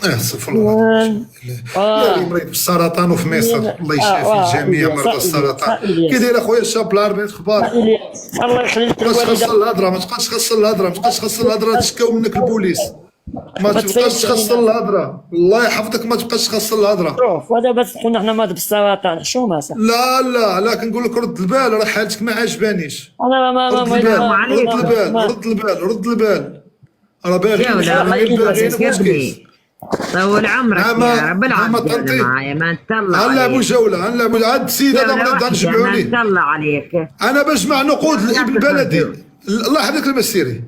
استغفر الله. لا اللي مريض بالسرطان وفي مصر، الله يشافي جميع مرضى السرطان. كي داير اخويا الشاب العربي اخبارك؟ الله يخليك ما تبقاش خاص الهضره، ما تبقاش خاص الهضره، ما تبقاش خاص الهضره، تشكاو منك البوليس. ما تبقاش خاص الهضره، الله يحفظك، ما تبقاش خاص الهضره. شوف ودابا تقولنا حنا مرض بالسرطان شو ماسا. لا كنقول لك رد البال، راه حالتك ما عجبانيش. انا ما رد البال راه باغي الله يبارك طول عمرك يا رب. العب معايا ما نتطلع عليك. هنلعبوا جوله، هنلعبوا هاد السيد هذا مريض غنجمعوا ليه. ما نتطلع عليك. انا بجمع نقود لابن بلدي. الله يحفظك المسيري،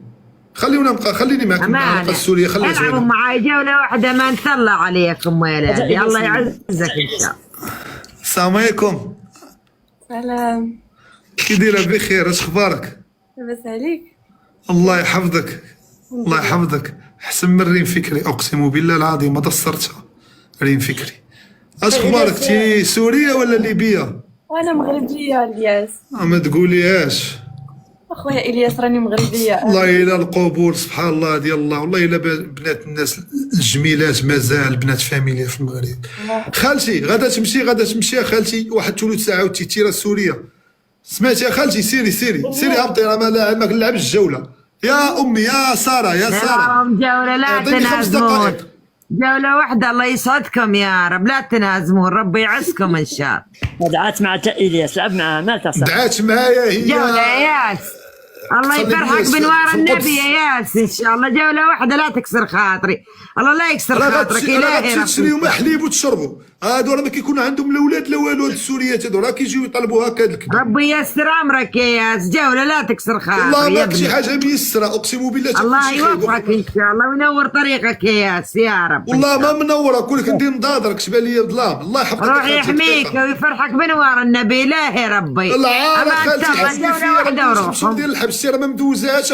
خليني معك المنطقه السوريه، خليها زوينه. العبوا معايا جوله واحده ما نتطلع عليكم ولادي. الله يعزك ان شاء الله. السلام عليكم. سلام. كي دايره؟ بخير، اش اخبارك؟ لاباس عليك؟ الله يحفظك، الله يحفظك. احسن من ريم فكري، اقسم بالله العظيم ما دصرتها. ريم فكري اش اخبارك؟ تي سوريه ولا ليبيه؟ وانا مغربيه الياس. ما تقوليهاش اخويا الياس راني مغربيه. والله الا القبور سبحان الله ديال الله، والله الا بنات الناس الجميلات مازال بنات فاميليا في المغرب. خالتي غادا تمشي يا خالتي، واحد ثلث ساعه وتيتيره سوريه. سمعتي يا خالتي؟ سيري هبطي، راه ما كنلعبش الجوله. يا امي يا ساره جوله لا تنهزمون، جوله واحده الله يسعدكم يا رب. لا تنهزمون، ربي يعزكم ان شاء الله. دعات مع الياس، لعب معاه ما تصح. دعات معايا هي جوله يا ياس، الله يفرحك بنوار النبي يا ياس ان شاء الله. جوله واحده لا تكسر خاطري، الله لا يكسر خاطرك. الهي ربي تشريو ما حليب وتشربوا. هادو راه ما كيكون عندهم الاولاد لا والو. هاد السوريات هادو راه كيجيو يطلبوا هكا الكذب. ربي يسر امرك يا ياس، جوله لا تكسر خاطري. والله ما شي حاجه ميسره، اقسم بالله. الله يوفقك ان شاء الله وينور طريقك يا ياس يا رب. والله ما منوره، كلك ندير نضاضر كتبان لي ظلام. الله يحفظك، روح يحميك ويفرحك بنوار النبي. لا يا ربي. الله عارف خالتي، حسبي فيا جوله واحده وروح. ندير الحبس راه ما مدوزاش.